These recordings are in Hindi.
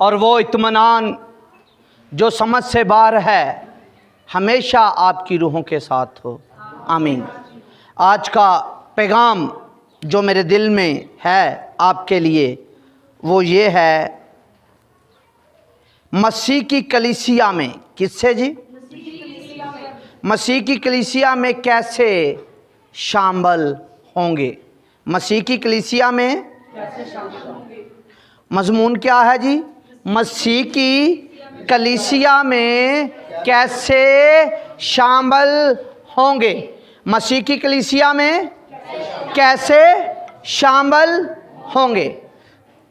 और वो इत्मीनान जो समझ से बाहर है हमेशा आपकी रूहों के साथ हो। आमीन। आज का पैगाम जो मेरे दिल में है आपके लिए वो ये है, मसीह की कलीसिया में, किससे जी? मसीह की कलीसिया में कैसे शामिल होंगे? मसीह की कलीसिया में कैसे शामिल होंगे? मजमून क्या है जी? मसीह की कलीसिया में कैसे शामिल होंगे? मसीह की कलीसिया में कैसे शामिल होंगे?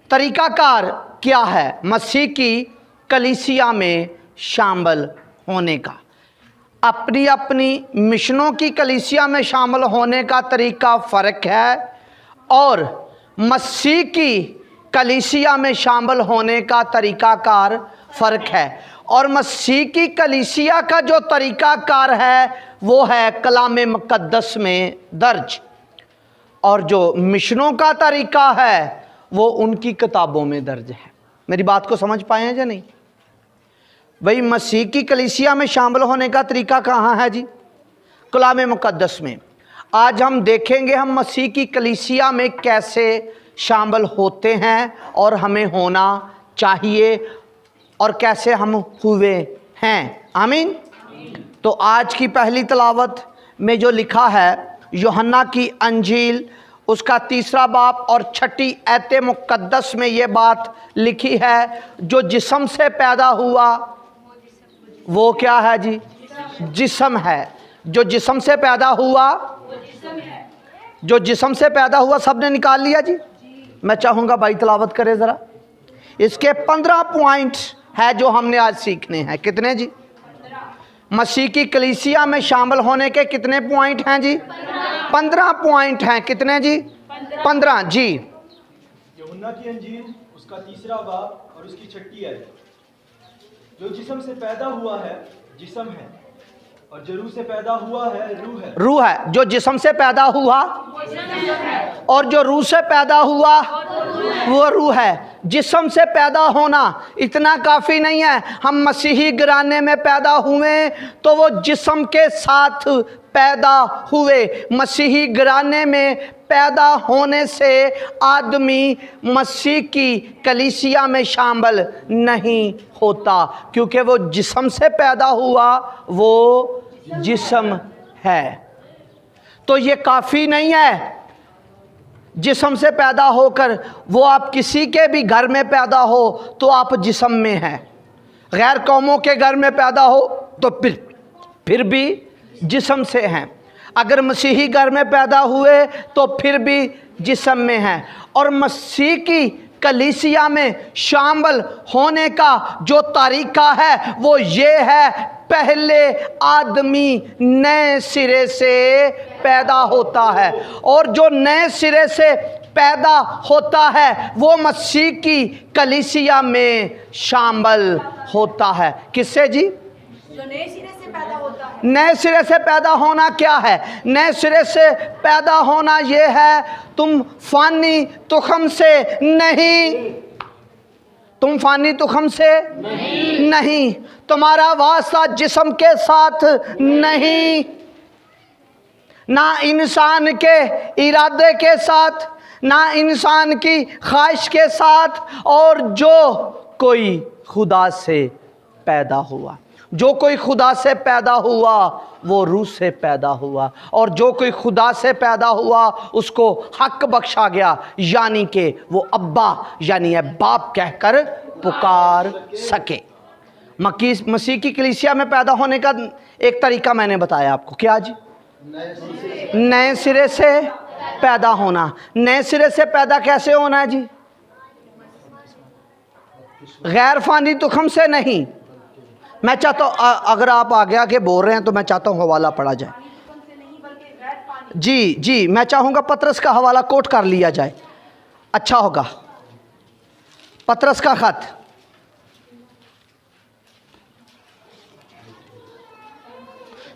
तरीकाकार क्या है मसीह की कलीसिया में शामिल होने का? अपनी अपनी मिशनों की कलीसिया में शामिल होने का तरीका फ़र्क है और मसीह की कलीसिया में शामिल होने का तरीकाकार फ़र्क है। और मसीह की कलीसिया का जो तरीकाकार है वो है कलाम मुक़द्दस में दर्ज, और जो मिशनों का तरीका है वो उनकी किताबों में दर्ज है। मेरी बात को समझ पाए हैं या नहीं? भाई मसीह की कलीसिया में शामिल होने का तरीका कहाँ है जी? कलाम मुक़द्दस में। आज हम देखेंगे हम मसीह की कलीसिया में कैसे शामिल होते हैं और हमें होना चाहिए और कैसे हम हुए हैं। आमीन। तो आज की पहली तिलावत में जो लिखा है यूहन्ना की अंजील उसका 3 बाब और 6 आयत मुक़द्दस में ये बात लिखी है, जो जिस्म से पैदा हुआ वो क्या है जी? जिस्म है। जो जिस्म से पैदा हुआ, जो जिस्म से पैदा हुआ, सबने निकाल लिया जी? मैं चाहूँगा भाई तिलावत करे ज़रा। इसके 15 पॉइंट है जो हमने आज सीखने हैं। कितने जी? मसीह की कलीसिया में शामिल होने के कितने पॉइंट हैं जी? 15 पॉइंट हैं। कितने जी? 15 जी। यूहन्ना की अंजील उसका 3 बाब और उसकी 6 आयत। जो जिस्म से पैदा हुआ है जिस्म है, और जो रूह से पैदा हुआ है रूह है। रूह है। जो जिस्म से पैदा हुआ और जो रूह से पैदा हुआ वो रूह है। जिस्म से पैदा होना इतना काफ़ी नहीं है। हम मसीही घराने में पैदा हुए तो वो जिस्म के साथ पैदा हुए। मसीही घराने में पैदा होने से आदमी मसीह की कलीसिया में शामिल नहीं होता, क्योंकि वो जिस्म से पैदा हुआ, वो जिस्म है। तो ये काफ़ी नहीं है जिस्म से पैदा होकर, वो आप किसी के भी घर में पैदा हो तो आप जिस्म में हैं। गैर कौमों के घर में पैदा हो तो फिर भी जिस्म से हैं। अगर मसीही घर में पैदा हुए तो फिर भी जिस्म में हैं। और मसीह की कलीसिया में शामिल होने का जो तरीका है वो ये है, पहले आदमी नए सिरे से पैदा होता है, और जो नए सिरे से पैदा होता है वो मसीह की कलीसिया में शामिल होता है। किससे जी? जो नए सिरे से पैदा होता है। नए सिरे से पैदा होना क्या है? नए सिरे से पैदा होना ये है, तुम फानी तुखम से नहीं, तुम फानी तुखम से नहीं, तुम्हारा वास्ता जिस्म के साथ नहीं, ना इंसान के इरादे के साथ, ना इंसान की ख्वाहिश के साथ। और जो कोई खुदा से पैदा हुआ, जो कोई खुदा से पैदा हुआ वो रूह से पैदा हुआ, और जो कोई खुदा से पैदा हुआ उसको हक बख्शा गया, यानी कि वो अब्बा यानी है बाप कहकर पुकार सके। मसीह की कलीसिया में पैदा होने का एक तरीका मैंने बताया आपको। क्या जी? नए सिरे से पैदा होना। नए सिरे से पैदा कैसे होना है जी? गैर फानी तुखम से नहीं। मैं चाहता हूँ, अगर आप आगे आगे बोल रहे हैं तो मैं चाहता हूँ हवाला पढ़ा जाए। जी जी, मैं चाहूँगा पतरस का हवाला कोट कर लिया जाए, अच्छा होगा। पतरस का खत,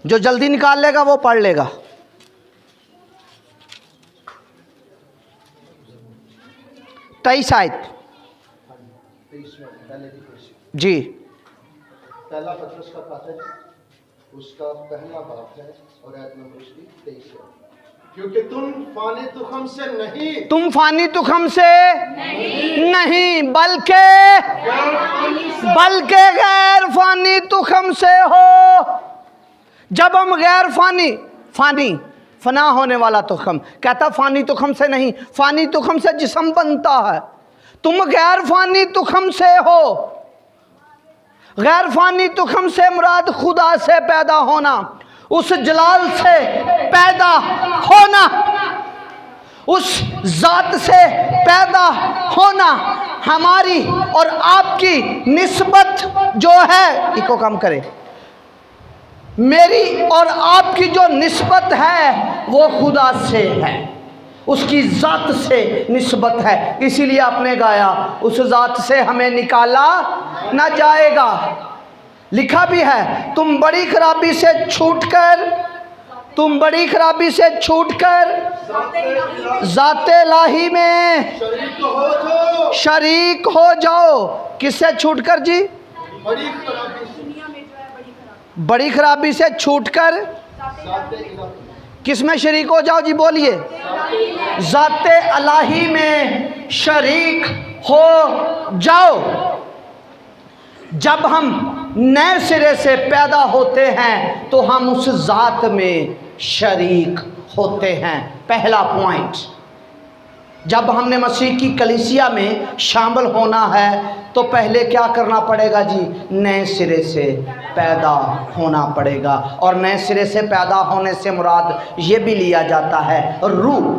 जो जल्दी निकाल लेगा वो पढ़ लेगा। तेईस आयत। इसमें पहले की कोशिश। जी। पहला पत्रस का पत्र उसका पहला बाब है और आयत नंबर उसकी 23 है। क्योंकि तुम फानी तुखम से नहीं नहीं बल्कि गैर फानी तुखम से हो। जब हम गैर फानी फना होने वाला तुखम, कहता फानी तुखम से नहीं, फानी तुखम से जिस्म बनता है। तुम गैर फानी तुखम से हो। गैर फानी तुखम से मुराद खुदा से पैदा होना, उस जलाल से पैदा होना, उस जात से पैदा होना। हमारी और आपकी निस्बत जो है, इको काम करे, मेरी और आपकी जो निस्बत है वो खुदा से है, उसकी ज़ात से निस्बत है। इसीलिए आपने गाया उस ज़ात से हमें निकाला ना जाएगा। लिखा भी है, तुम बड़ी खराबी से छूटकर ज़ाते लाही में शरीक हो जाओ। किससे छूटकर जी? बड़ी खराबी से छूटकर किस में शरीक हो जाओ जी? बोलिए। ज़ाते इलाही में शरीक हो जाओ। जब हम नए सिरे से पैदा होते हैं तो हम उस ज़ात में शरीक होते हैं। पहला पॉइंट, जब हमने मसीह की कलीसिया में शामिल होना है तो पहले क्या करना पड़ेगा जी? नए सिरे से पैदा होना पड़ेगा। और नए सिरे से पैदा होने से मुराद ये भी लिया जाता है रूह।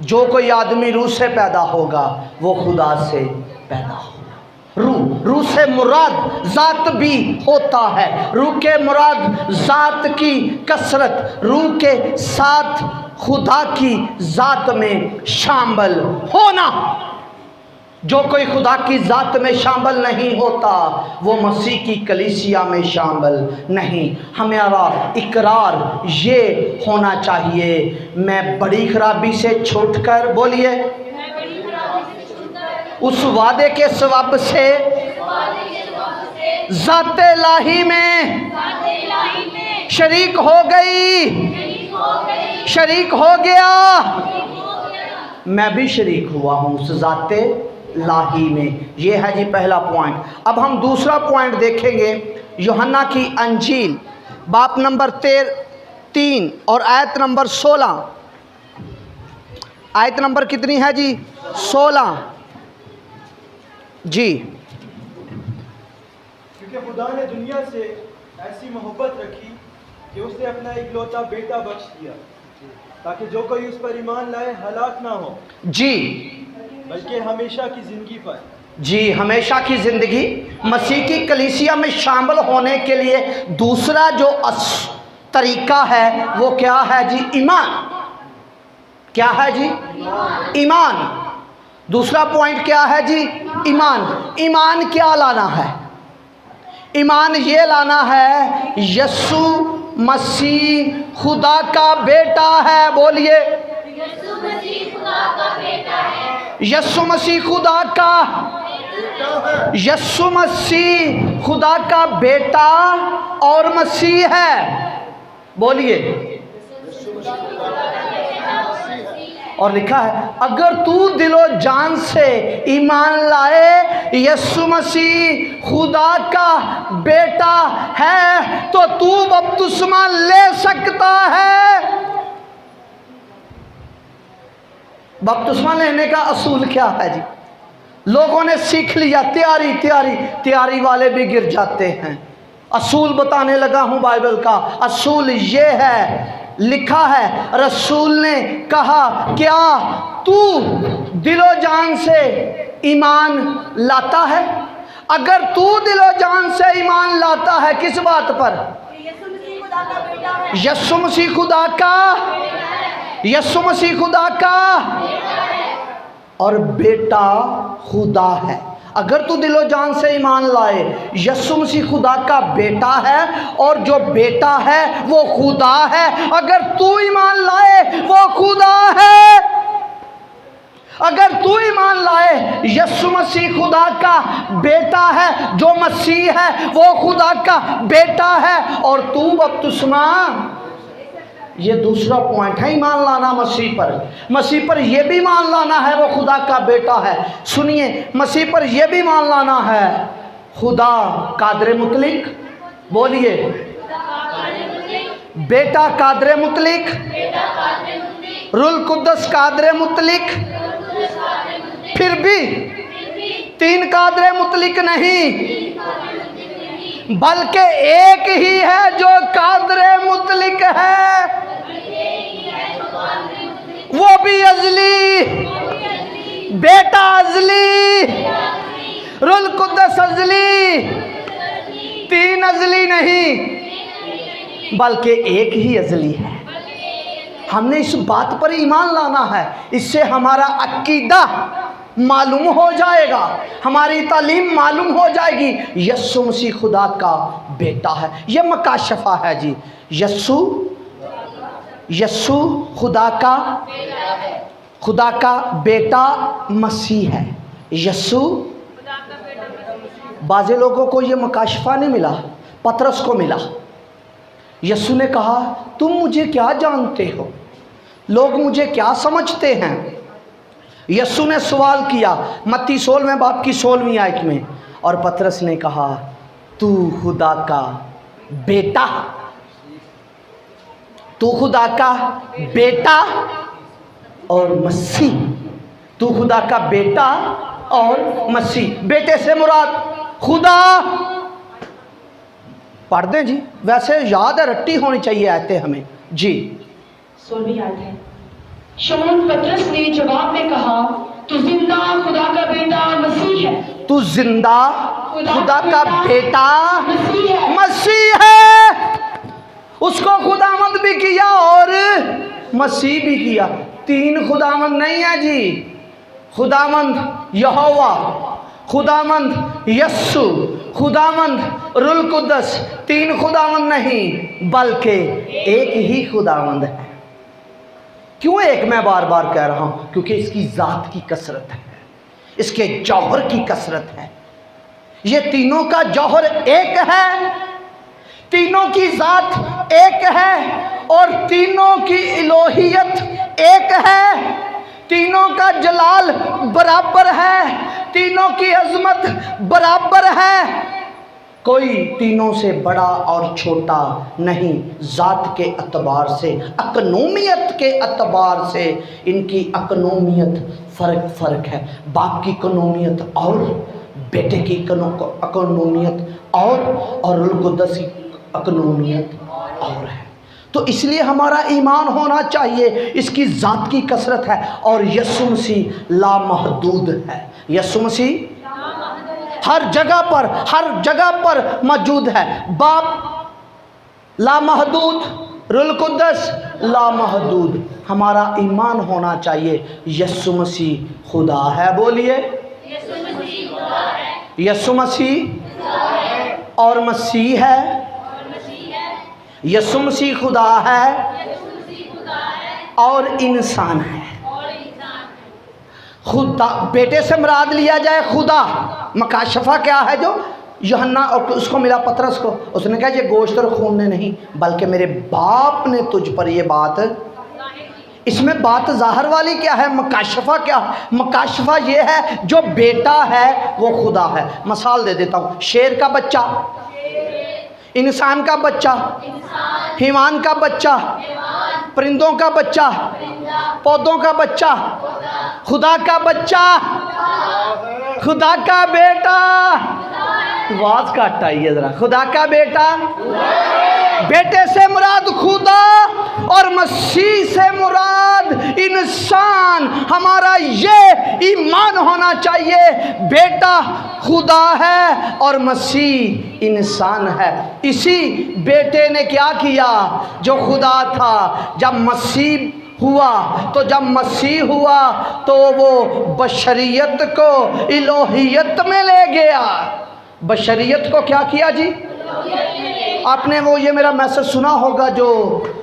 जो कोई आदमी रूह से पैदा होगा वो खुदा से पैदा होगा। रूह से मुराद ज़ात भी होता है। रूह के मुराद ज़ात की कसरत, रूह के साथ खुदा की ज़ात में शामिल होना। जो कोई खुदा की ज़ात में शामिल नहीं होता वो मसीह की कलीसिया में शामिल नहीं। हमारा इकरार ये होना चाहिए, मैं बड़ी खराबी से छूटकर, बोलिए, उस वादे के सवाब से ज़ाते इलाही में शरीक हो गया। मैं भी शरीक हुआ हूँ उस ज़ाते इलाही में। ये है जी पहला पॉइंट। अब हम दूसरा पॉइंट देखेंगे। यूहन्ना की अंजील बाप नंबर 3 और आयत नंबर 16। आयत नंबर कितनी है जी? 16 जी। क्योंकि खुदा ने दुनिया से ऐसी मोहब्बत रखी कि उसने अपना इकलौता बेटा बख्श दिया, ताकि जो कोई उस पर ईमान लाए हलाक ना हो जी, बल्कि हमेशा की जिंदगी पाए। जी, हमेशा की ज़िंदगी। मसीह की कलीसिया में शामिल होने के लिए दूसरा जो तरीका है वो क्या है जी? ईमान। क्या है जी? ईमान। दूसरा पॉइंट क्या है जी? ईमान। ईमान क्या लाना है? ईमान ये लाना है यीशु मसीह खुदा का बेटा है। बोलिए, यीशु मसीह खुदा का बेटा और मसीह है। बोलिए। और लिखा है, अगर तू दिलो जान से ईमान लाए यीशु मसीह खुदा का बेटा है तो तू बपतिस्मा ले सकता है। बपतिस्मा लेने का असूल क्या है जी? लोगों ने सीख लिया, तैयारी वाले भी गिर जाते हैं। असूल बताने लगा हूं बाइबल का। असूल ये है, लिखा है, रसूल ने कहा, क्या तू दिलो जान से ईमान लाता है? अगर तू दिलो जान से ईमान लाता है, किस बात पर? यीशु मसीह खुदा का और बेटा खुदा है। अगर तू दिलो जान से ईमान लाए, यीशु मसीह खुदा का बेटा है और जो बेटा है वो खुदा है। अगर तू ईमान लाए वो खुदा है। अगर तू ईमान लाए यीशु मसीह खुदा का बेटा है, जो मसीह है वो खुदा का बेटा है, और तू बपतिस्मा, ये दूसरा पॉइंट है ईमान लाना मसीह पर। मसीह पर यह भी मान लाना है वो खुदा का बेटा है। सुनिए, मसीह पर यह भी मान लाना है खुदा कादरे मुतलिक, बोलिए बेटा कादरे मुतलिक, रुल कुद्दस कादरे मुतलिक, फिर भी तीन कादरे मुतलिक नहीं, बल्कि एक ही है जो कादरे मुतलिक है, वो भी अजली, बेटा अजली, रुल कुद्दस अजली, तीन अजली नहीं बल्कि एक ही अजली है। हमने इस बात पर ईमान लाना है, इससे हमारा अकीदा मालूम हो जाएगा, हमारी तालीम मालूम हो जाएगी यीशु मसीह खुदा का बेटा है। यह मकाशफा है जी। यीशु खुदा का बेटा मसीह है। यीशु, बाज़े लोगों को यह मकाशफा नहीं मिला, पतरस को मिला। यीशु ने कहा तुम मुझे क्या जानते हो, लोग मुझे क्या समझते हैं। यीशु ने सवाल किया मत्ती 16वें बाब की 16वीं आयत में, और पतरस ने कहा तू खुदा का बेटा, तू खुदा का बेटा और मसीह, तू खुदा का बेटा और मसीह। बेटे से मुराद खुदा, पढ़ दें जी, वैसे याद है, रट्टी होनी चाहिए आयतें हमें जी। 16वीं आयत है। शमौन पतरस ने जवाब में कहा तू जिंदा खुदा का बेटा मसीह है। तू जिंदा खुदा का बेटा मसीह है। उसको खुदामंद भी किया और मसीह भी किया। तीन खुदामंद नहीं है जी। खुदामंद यहोवा, खुदामंद यस्सु, खुदामंद रुल कुद्दस। तीन खुदामंद नहीं बल्कि एक ही खुदामंद है। क्यों एक मैं बार बार कह रहा हूं? क्योंकि इसकी ज़ात की कसरत है, इसके जौहर की कसरत है। ये तीनों का जौहर एक है, तीनों की ज़ात एक है और तीनों की इलोहियत एक है। तीनों का जलाल बराबर है, तीनों की अजमत बराबर है। कोई तीनों से बड़ा और छोटा नहीं। ज़ात के अतबार से, अकनोमियत के अतबार से इनकी अकनोमियत फ़र्क है। बाप की अकनोमियत और बेटे की अकनोमियत और रुल कुद्दस की अकनोमियत और है। तो इसलिए हमारा ईमान होना चाहिए, इसकी ज़ात की कसरत है। और यीशु मसीह लामहदूद है। यीशु मसीह हर जगह पर मौजूद है। बाप लामहदूद, रुल कुद्दस लामहदूद। हमारा ईमान होना चाहिए यीशु मसीह खुदा है। बोलिए यीशु मसीह और मसीह है। यीशु मसीह खुदा है और इंसान है। खुदा बेटे से मुराद लिया जाए खुदा। मकाशफा क्या है जो यूहन्ना और उसको मिला पतरस को, उसने कहा ये गोश्त और खून ने नहीं बल्कि मेरे बाप ने तुझ पर ये बात। इसमें बात ज़ाहिर वाली क्या है? मकाशफा क्या है? मकाशफा ये है जो बेटा है वो खुदा है। मिसाल दे देता हूँ, शेर का बच्चा, इंसान का बच्चा, हिमान का बच्चा, परिंदों का बच्चा, पौधों का बच्चा, खुदा का बच्चा, खुदा का बेटा। आवाज काट आई है जरा। खुदा का बेटा, बेटे से मुराद खुदा और मसीह से मुराद इंसान। हमारा ये ईमान होना चाहिए बेटा खुदा है और मसीह इंसान है। इसी बेटे ने क्या किया जो खुदा था? जब मसीह हुआ तो वो बशरियत को इलोहियत में ले गया। बशरियत को क्या किया जी? आपने वो ये मेरा मैसेज सुना होगा जो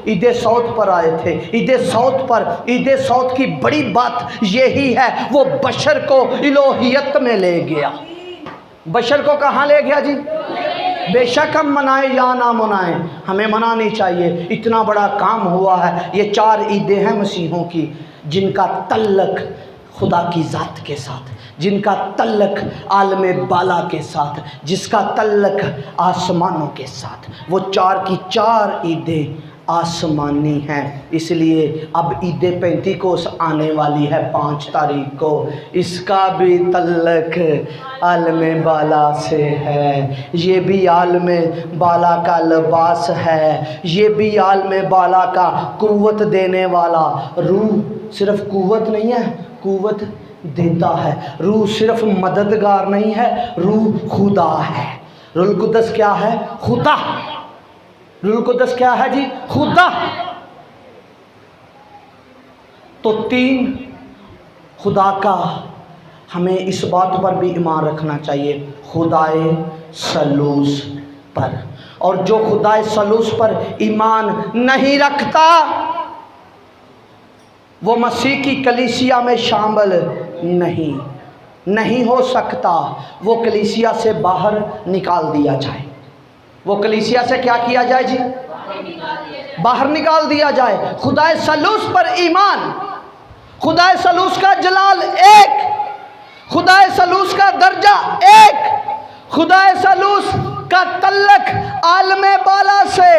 ईद सौद पर आए थे। ईद सौद की बड़ी बात यही है, वो बशर को इलोहियत में ले गया। बशर को कहाँ ले गया जी? बेशक हम मनाए या ना मनाए, हमें मनानी चाहिए। इतना बड़ा काम हुआ है। ये 4 ईदें हैं मसीहों की, जिनका तल्लक खुदा की ज़ात के साथ, जिनका तल्लक आलमे बाला के साथ, जिसका तल्लक आसमानों के साथ, वो 4 की 4 ईदें आसमानी हैं। इसलिए अब ईद पेंतीकोस आने वाली है 5 तारीख को, इसका भी तल्लक आलमे बाला से है। ये भी आलमे बाला का लिबास है, ये भी आलमे बाला का कुव्वत देने वाला। रूह सिर्फ कुव्वत नहीं है, कुव्वत देता है। रूह सिर्फ मददगार नहीं है, रूह खुदा है। रूहुल कुद्दस क्या है? खुदा। रूहुल कुद्दस क्या है जी? खुदा। तो 3 खुदा का हमें इस बात पर भी ईमान रखना चाहिए, खुदाए सलूस पर। और जो खुदाए सलूस पर ईमान नहीं रखता वो मसीह की कलीसिया में शामिल नहीं हो सकता। वो कलीसिया से बाहर निकाल दिया जाए। वो कलीसिया से क्या किया जाए जी? बाहर निकाल दिया जाए। खुदाए सलूस पर ईमान, खुदाए सलूस का जलाल एक, खुदाए सलूस का दर्जा एक, खुदाए सलूस का तल्लक आलमे बाला से,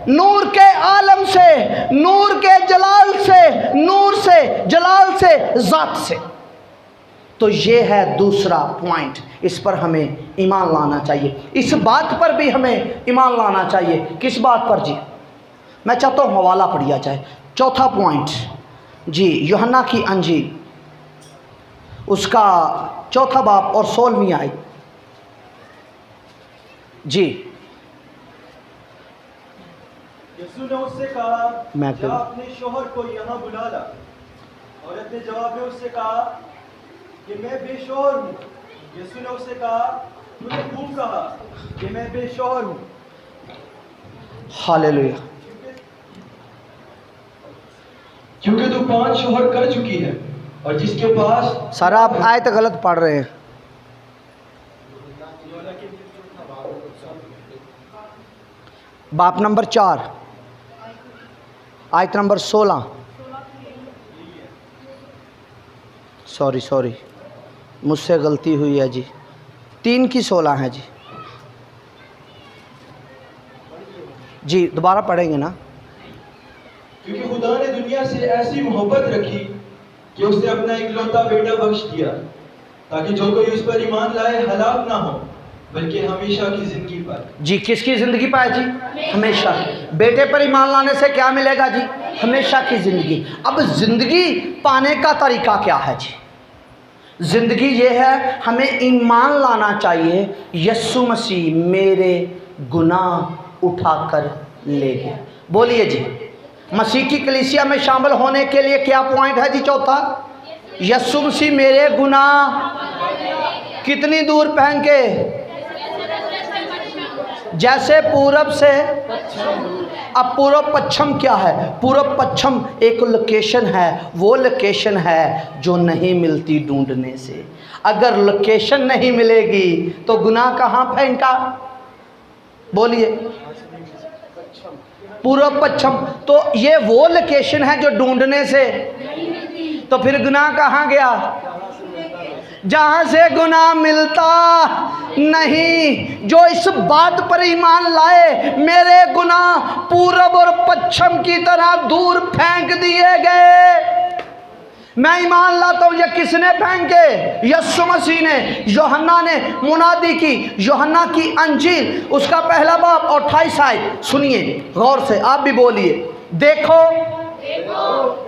नूर के आलम से, नूर के जलाल से, नूर से, जलाल से, ज़ात से। तो ये है दूसरा पॉइंट, इस पर हमें ईमान लाना चाहिए। इस बात पर भी हमें ईमान लाना चाहिए। किस बात पर जी? मैं चाहता हूँ हवाला पढ़िया जाए। 4था पॉइंट जी, यूहन्ना की अंजील उसका 4था बाब और 16वीं आयत जी। यीशु ने उससे कहा, मैं जा अपने शोहर को यहाँ बुला ला। औरत ने जवाब में उससे कहा कि मैं बेशोहर हूँ। यीशु ने उससे कहा, तूने खूब कहा कि मैं बेशोहर हूँ। हालेलुया। क्योंकि तू 5 शोहर कर चुकी है और जिसके पास। सर आप आयत गलत पढ़ रहे हैं। बाप नंबर 4 आयत नंबर 16। सॉरी मुझसे गलती हुई है जी। 3 की 16 है जी। जी दोबारा पढ़ेंगे ना। क्योंकि खुदा ने दुनिया से ऐसी मोहब्बत रखी कि उसने अपना इकलौता बेटा बख्श दिया, ताकि जो कोई उस पर ईमान लाए हलाक ना हो बल्कि हमेशा की जिंदगी पाए। जी किसकी जिंदगी पाए जी? हमेशा। बेटे पर ईमान लाने से क्या मिलेगा जी? हमेशा की जिंदगी। अब जिंदगी पाने का तरीका क्या है जी? जिंदगी ये है, हमें ईमान लाना चाहिए यीशु मसीह मेरे गुनाह उठाकर ले गया। बोलिए जी, मसीह की कलीसिया में शामिल होने के लिए क्या पॉइंट है जी? 4था, यीशु मसीह मेरे गुनाह कितनी दूर पहन के? जैसे पूरब से। अब पूरब पश्चिम क्या है? पूरब पश्चिम एक लोकेशन है, वो लोकेशन है जो नहीं मिलती ढूंढने से। अगर लोकेशन नहीं मिलेगी तो गुनाह कहाँ फेंका? बोलिए। पूरब पश्चिम, तो ये वो लोकेशन है जो ढूंढने से, तो फिर गुनाह कहाँ गया? जहाँ से गुनाह मिलता नहीं। जो इस बात पर ईमान लाए मेरे गुनाह पूरब और पश्चिम की तरह दूर फेंक दिए गए। मैं ईमान लाता हूँ, ये किसने फेंके? यीशु मसीह ने। यूहन्ना ने मुनादी की, यूहन्ना की अंजील उसका 1 बाब और 28 आयत सुनिए गौर से, आप भी बोलिए। देखो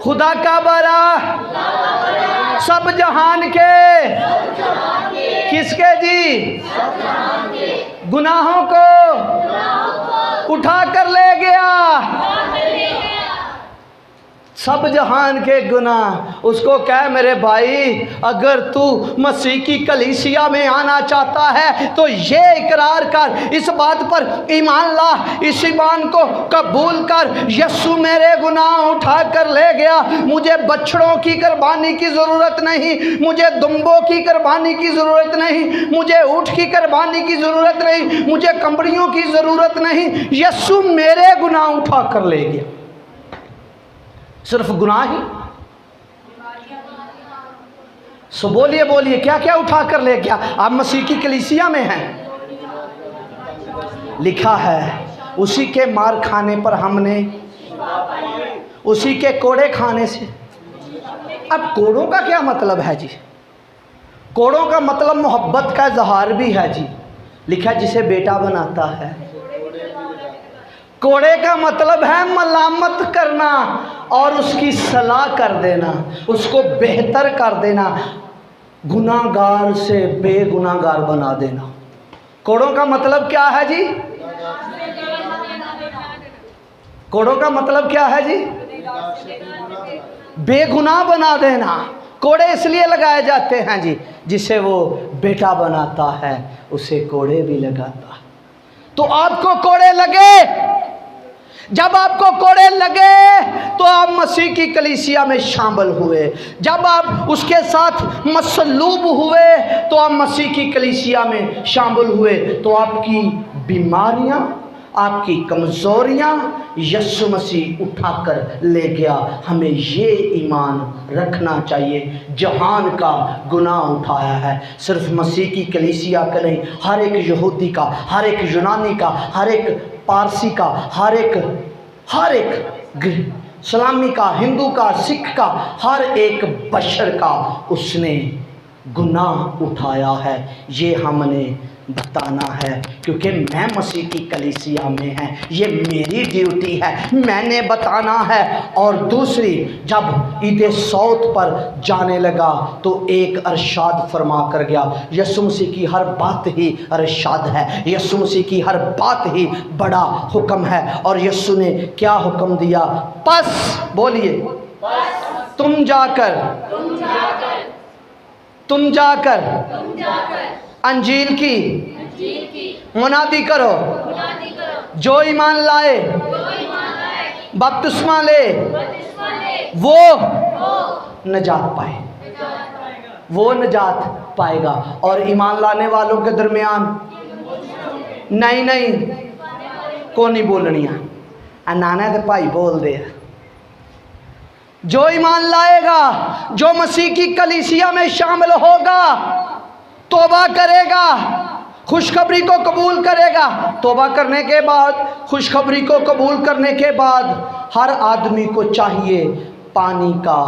खुदा का बरा सब जहान के, किसके जी? गुनाहों को उठा कर ले गया। सब जहान के गुनाह। उसको कह मेरे भाई, अगर तू मसीह की कलीसिया में आना चाहता है तो ये इकरार कर, इस बात पर ईमान ला, इस ईमान को कबूल कर, यीशु मेरे गुनाह उठा कर ले गया। मुझे बछड़ों की कुर्बानी की ज़रूरत नहीं, मुझे दुम्बों की कुर्बानी की ज़रूरत नहीं, मुझे ऊँट की कुर्बानी की ज़रूरत नहीं, मुझे कंबड़ियों की ज़रूरत नहीं। यीशु मेरे गुनाह उठा कर ले गया। सिर्फ गुनाह ही? सो बोलिए बोलिए, क्या क्या उठा कर ले गया? आप मसीह की कलीसिया में हैं, लिखा है उसी के मार खाने पर हमने, उसी के कोड़े खाने से। अब कोड़ों का क्या मतलब है जी? कोड़ों का मतलब मोहब्बत का इजहार भी है जी। लिखा जिसे बेटा बनाता है। कोड़े का मतलब है मलामत करना और उसकी सलाह कर देना, उसको बेहतर कर देना, गुनाहगार से बेगुनाहगार बना देना। कोड़ों का मतलब क्या है जी? कोड़ों का मतलब क्या है जी? बेगुनाह बना देना। कोड़े इसलिए लगाए जाते हैं जी, जिसे वो बेटा बनाता है उसे कोड़े भी लगाता है। तो आपको कोड़े लगे, जब आपको कोड़े लगे तो आप मसीह की कलीसिया में शामिल हुए। जब आप उसके साथ मसलूब हुए तो आप मसीह की कलीसिया में शामिल हुए। तो आपकी बीमारियां, आपकी कमज़ोरियां यीशु मसीह उठाकर ले गया। हमें ये ईमान रखना चाहिए, जहान का गुनाह उठाया है। सिर्फ मसीह की कलीसिया का नहीं, हर एक यहूदी का, हर एक यूनानी का, हर एक पारसी का, हर एक सलामी का, हिंदू का, सिख का, हर एक बशर का उसने गुनाह उठाया है। ये हमने बताना है, क्योंकि मैं मसीह की कलीसिया में है, ये मेरी ड्यूटी है, मैंने बताना है। और दूसरी, जब ईद सौत पर जाने लगा तो एक अरशाद फरमा कर गया। यीशु मसीह की हर बात ही अरशाद है, यीशु मसीह की हर बात ही बड़ा हुक्म है। और यीशु ने क्या हुक्म दिया? बस बोलिए, तुम जाकर अंजील की मुनादी करो, जो ईमान लाए बपतिस्मा ले वो नजात पाए, वो नजात पाएगा। और ईमान लाने वालों के दरमियान नहीं को नहीं बोलनिया, नाना तो भाई बोल दे। जो ईमान लाएगा, जो मसीह की कलीसिया में शामिल होगा, तौबा करेगा, खुशखबरी को कबूल करेगा, तौबा करने के बाद, खुशखबरी को कबूल करने के बाद हर आदमी को चाहिए पानी का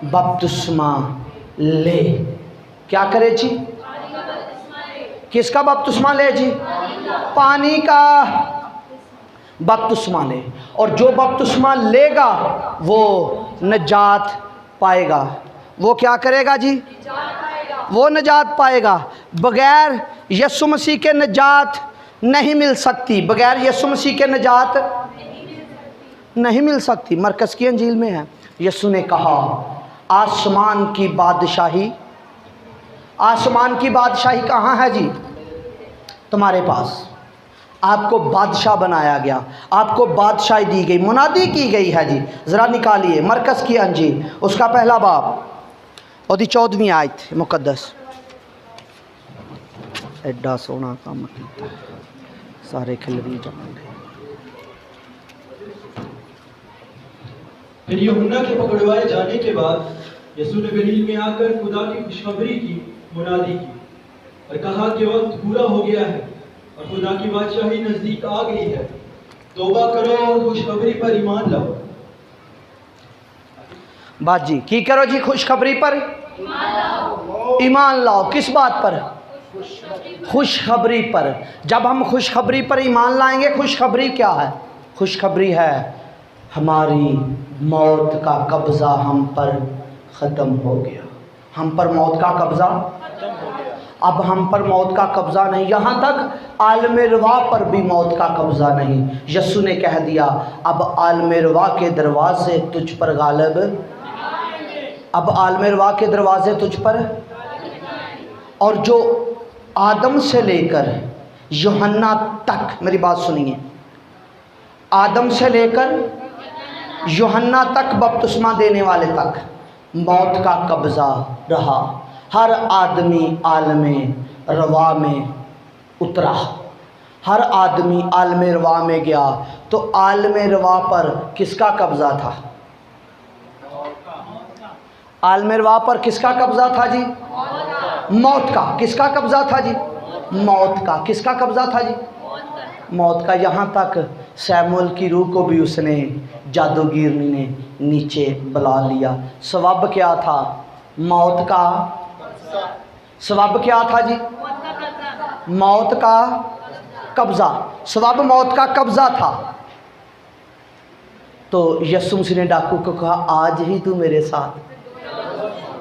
बपतिस्मा ले। क्या करे जी? किसका बपतिस्मा ले जी? पानी का बपतिस्मा ले। और जो बपतिस्मा लेगा वो नजात पाएगा। वो क्या करेगा जी? वो नजात पाएगा। बगैर यीशु मसीह के नजात नहीं मिल सकती, बगैर यीशु मसीह के नजात नहीं मिल सकती। मरकज़ की अंजील में है, यीशु ने कहा आसमान की बादशाही, आसमान की बादशाही कहाँ है जी? तुम्हारे पास। आपको बादशाह बनाया गया, आपको बादशाही दी गई, मुनादी की गई है जी। ज़रा निकालिए मरकज़ की अंजील, उसका पहला बाब और 14वीं आयत मुकद्दस। एड्डा सोना काम किया, सारे खिलरी जान। फिर यूहन्ना के पकड़वाए जाने के बाद यीशु ने गलील में आकर खुदा की खुशखबरी की मुनादी की और कहा कि वक्त पूरा हो गया है और खुदा की बादशाही नजदीक आ गई है। तौबा करो और खुशखबरी पर ईमान लाओ। बात जी की करो जी, खुशखबरी पर ईमान लाओ। किस बात पर? खुशखबरी पर। जब हम खुशखबरी पर ईमान लाएंगे, खुशखबरी क्या है? खुशखबरी है हमारी मौत का कब्ज़ा हम पर ख़त्म हो गया। हम पर मौत का कब्ज़ा, अब हम पर मौत का कब्ज़ा नहीं, यहाँ तक आलम रवा पर भी मौत का कब्ज़ा नहीं। यस्सु ने कह दिया अब आलम रवा के दरवाजे तुझ पर गालिब, अब आलम रवा के दरवाजे तुझ पर। और जो आदम से लेकर यूहन्ना तक, मेरी बात सुनिए, आदम से लेकर यूहन्ना तक, बपतिस्मा देने वाले तक मौत का कब्ज़ा रहा। हर आदमी आलमे रवा में उतरा, हर आदमी आलमे रवा में गया। तो आलमे रवा पर किसका कब्ज़ा था? आलमे रवा पर किसका कब्ज़ा था जी? मौत का। किसका कब्ज़ा था जी? मौत का। किसका कब्ज़ा था जी? मौत का। यहाँ तक सैमुअल की रूह को भी उसने, जादूगिरनी ने नीचे बुला लिया। सबब क्या था? मौत का। सबब क्या था जी? मौत का कब्ज़ा। सबब मौत का कब्ज़ा था। तो यस्सु मसीह ने डाकू को कहा आज ही तू मेरे साथ।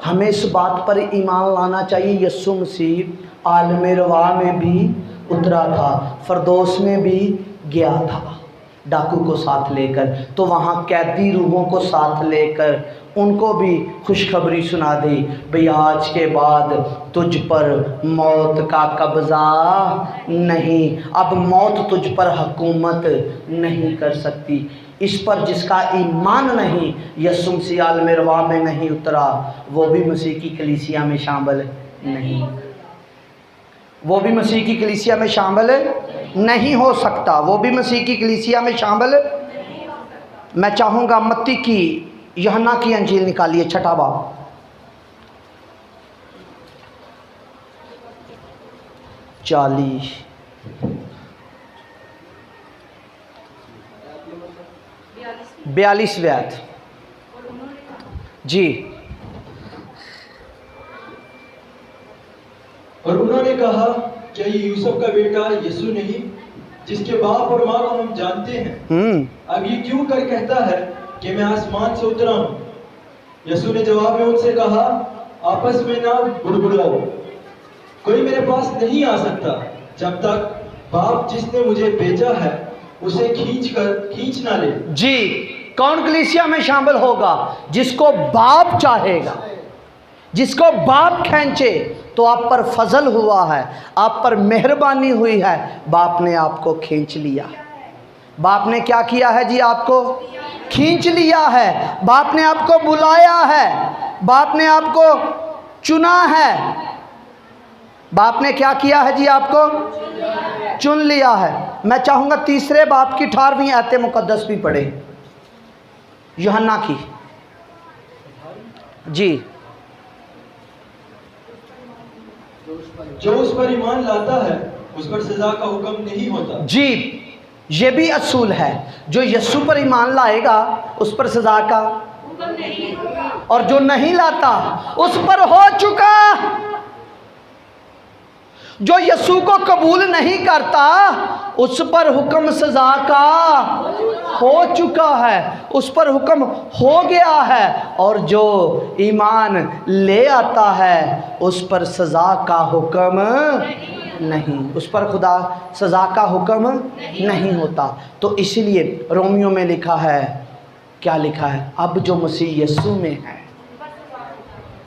हमें इस बात पर ईमान लाना चाहिए, यस्सु मसीह आलमे रवा में भी उतरा था, फरदौस में भी गया था डाकू को साथ लेकर। तो वहाँ कैदी रूहों को साथ लेकर उनको भी खुशखबरी सुना दी, भाई आज के बाद तुझ पर मौत का कब्ज़ा नहीं, अब मौत तुझ पर हुकूमत नहीं कर सकती। इस पर जिसका ईमान नहीं, यस्सु मसीह आलमे रवा में नहीं उतरा, वो भी मसीह की कलीसिया में शामिल नहीं, वो भी मसीह की कलीसिया में शामिल नहीं हो सकता, वो भी मसीह की कलीसिया में शामिल। मैं चाहूँगा मत्ती की, यूहन्ना की अंजील निकालिए, 6वां बाब, चालीस 42 आयत जी। और उन्होंने कहा क्या ये यूसुफ का बेटा यीशु नहीं, जिसके बाप और माँ को हम जानते हैं? अब ये क्यों कर कहता है कि मैं आसमान से उतरा हूँ? यीशु ने जवाब में उनसे कहा आपस में ना बुड़बुड़ाओ, कोई मेरे पास नहीं आ सकता जब तक बाप जिसने मुझे भेजा है उसे खींच ना ले। जी, कौन कलीसिया में शामिल होगा? जिसको बाप चाहेगा, जिसको बाप खींचे। तो आप पर फजल हुआ है, आप पर मेहरबानी हुई है, बाप ने आपको खींच लिया। बाप ने क्या किया है जी? आपको खींच लिया है। बाप ने आपको बुलाया है, बाप ने आपको चुना है। बाप ने क्या किया है जी? आपको चुन लिया है। मैं चाहूँगा तीसरे बाप की 18वीं आयत मुकद्दस भी पढ़े, यूहन्ना की जी। जो उस पर ईमान लाता है उस पर सजा का हुक्म नहीं होता। जी, ये भी असूल है, जो यस्सु पर ईमान लाएगा उस पर सजा का हुक्म नहीं, और जो नहीं लाता उस पर हो चुका। जो यस्सु को कबूल नहीं करता उस पर हुक्म सजा का हो चुका है, उस पर हुक्म हो गया है। और जो ईमान ले आता है उस पर सजा का हुक्म नहीं, उस पर खुदा सजा का हुक्म नहीं होता। तो इसलिए रोमियो में लिखा है, क्या लिखा है? अब जो मसीह यीशु में है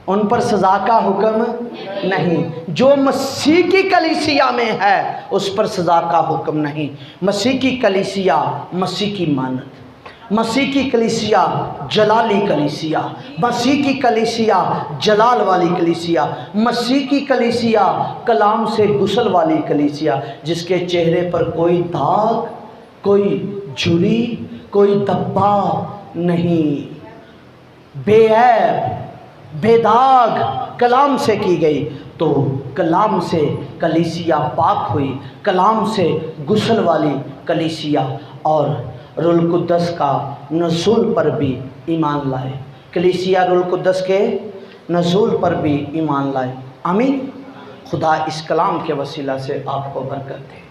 उन पर सजा का हुक्म नहीं। जो मसीह की कलीसिया में है उस पर सजा का हुक्म नहीं। मसीह की कलीसिया मसीह की मानत, मसीह की कलीसिया जलाली कलीसिया, मसीह की कलीसिया जलाल वाली कलीसिया, मसीह की कलीसिया कलाम से गुसल वाली कलीसिया, जिसके चेहरे पर कोई दाग, कोई झुर्री, कोई धब्बा नहीं, बेऐब बेदाग कलाम से की गई। तो कलाम से कलीसिया पाक हुई, कलाम से गुसल वाली कलीसिया। और रूहुल कुद्दस का नज़ूल पर भी ईमान लाए, कलीसिया रूहुल कुद्दस के नज़ूल पर भी ईमान लाए। आमीन। खुदा इस कलाम के वसीला से आपको बरकत दे।